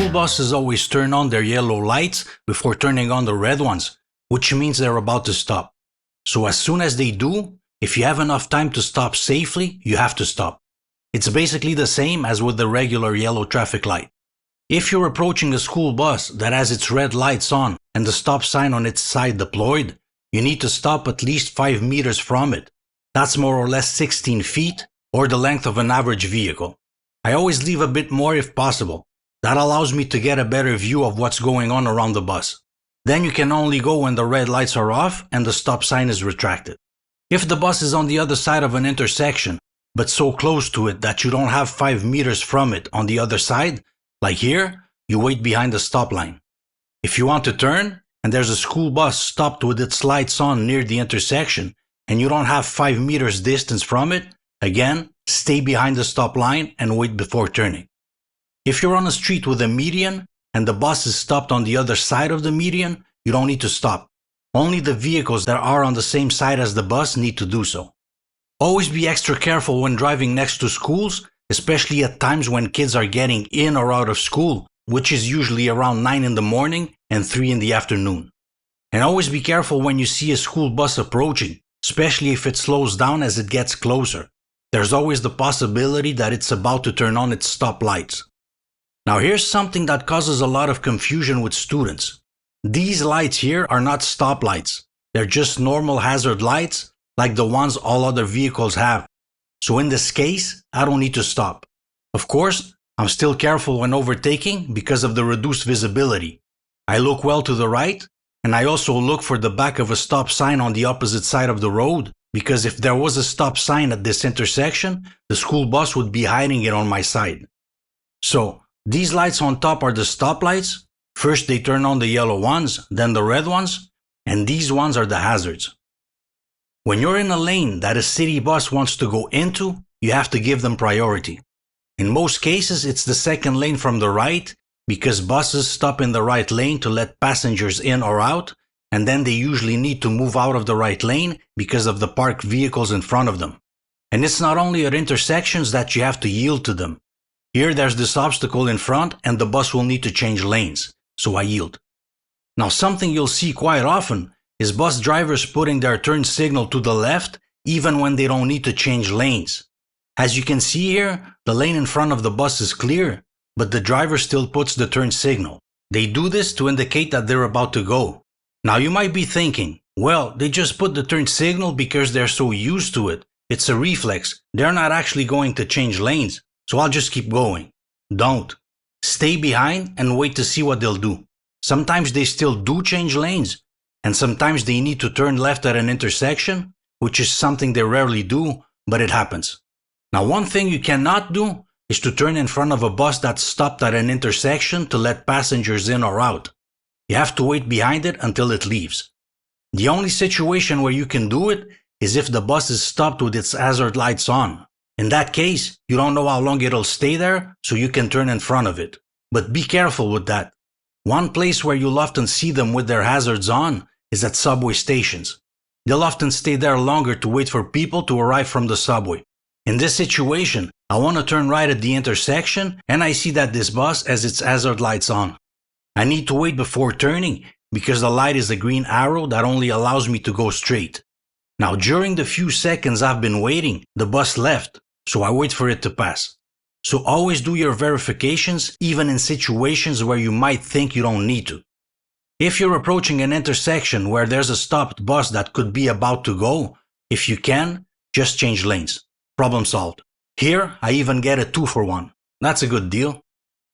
School buses always turn on their yellow lights before turning on the red ones, which means they're about to stop. So as soon as they do, if you have enough time to stop safely, you have to stop. It's basically the same as with the regular yellow traffic light. If you're approaching a school bus that has its red lights on and the stop sign on its side deployed, you need to stop at least 5 meters from it. That's more or less 16 feet, or the length of an average vehicle. I always leave a bit more if possible. That allows me to get a better view of what's going on around the bus. Then you can only go when the red lights are off and the stop sign is retracted. If the bus is on the other side of an intersection, but so close to it that you don't have 5 meters from it on the other side, like here, you wait behind the stop line. If you want to turn, and there's a school bus stopped with its lights on near the intersection, and you don't have 5 meters distance from it, again, stay behind the stop line and wait before turning. If you're on a street with a median, and the bus is stopped on the other side of the median, you don't need to stop. Only the vehicles that are on the same side as the bus need to do so. Always be extra careful when driving next to schools, especially at times when kids are getting in or out of school, which is usually around 9 in the morning and 3 in the afternoon. And always be careful when you see a school bus approaching, especially if it slows down as it gets closer. There's always the possibility that it's about to turn on its stop lights. Now here's something that causes a lot of confusion with students. These lights here are not stop lights. They're just normal hazard lights like the ones all other vehicles have. So in this case, I don't need to stop. Of course, I'm still careful when overtaking because of the reduced visibility. I look well to the right, and I also look for the back of a stop sign on the opposite side of the road, because if there was a stop sign at this intersection, the school bus would be hiding it on my side. So, these lights on top are the stop lights. First they turn on the yellow ones, then the red ones, and these ones are the hazards. When you're in a lane that a city bus wants to go into, you have to give them priority. In most cases, it's the second lane from the right, because buses stop in the right lane to let passengers in or out, and then they usually need to move out of the right lane because of the parked vehicles in front of them. And it's not only at intersections that you have to yield to them. Here there's this obstacle in front and the bus will need to change lanes, so I yield. Now something you'll see quite often is bus drivers putting their turn signal to the left even when they don't need to change lanes. As you can see here, the lane in front of the bus is clear, but the driver still puts the turn signal. They do this to indicate that they're about to go. Now you might be thinking, well, they just put the turn signal because they're so used to it. It's a reflex. They're not actually going to change lanes, so I'll just keep going. Don't. Stay behind and wait to see what they'll do. Sometimes they still do change lanes, and sometimes they need to turn left at an intersection, which is something they rarely do, but it happens. Now one thing you cannot do is to turn in front of a bus that's stopped at an intersection to let passengers in or out. You have to wait behind it until it leaves. The only situation where you can do it is if the bus is stopped with its hazard lights on. In that case, you don't know how long it'll stay there, so you can turn in front of it. But be careful with that. One place where you'll often see them with their hazards on is at subway stations. They'll often stay there longer to wait for people to arrive from the subway. In this situation, I want to turn right at the intersection and I see that this bus has its hazard lights on. I need to wait before turning because the light is a green arrow that only allows me to go straight. Now during the few seconds I've been waiting, the bus left, so I wait for it to pass. So always do your verifications even in situations where you might think you don't need to. If you're approaching an intersection where there's a stopped bus that could be about to go, if you can, just change lanes. Problem solved. Here, I even get a 2-for-1. That's a good deal.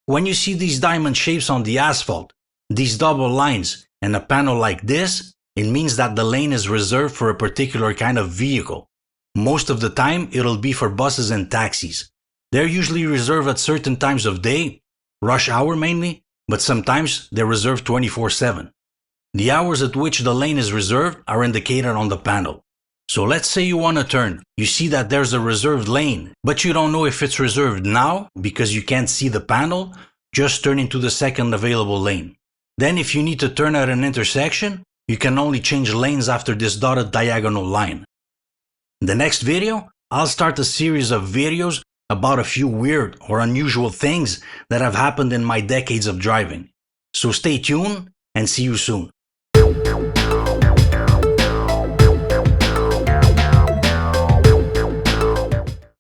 When you see these diamond shapes on the asphalt, these double lines, and a panel like this, it means that the lane is reserved for a particular kind of vehicle. Most of the time, it'll be for buses and taxis. They're usually reserved at certain times of day, rush hour mainly, but sometimes they're reserved 24/7. The hours at which the lane is reserved are indicated on the panel. So let's say you want to turn. You see that there's a reserved lane, but you don't know if it's reserved now because you can't see the panel. Just turn into the second available lane. Then if you need to turn at an intersection, you can only change lanes after this dotted diagonal line. In the next video, I'll start a series of videos about a few weird or unusual things that have happened in my decades of driving. So stay tuned and see you soon.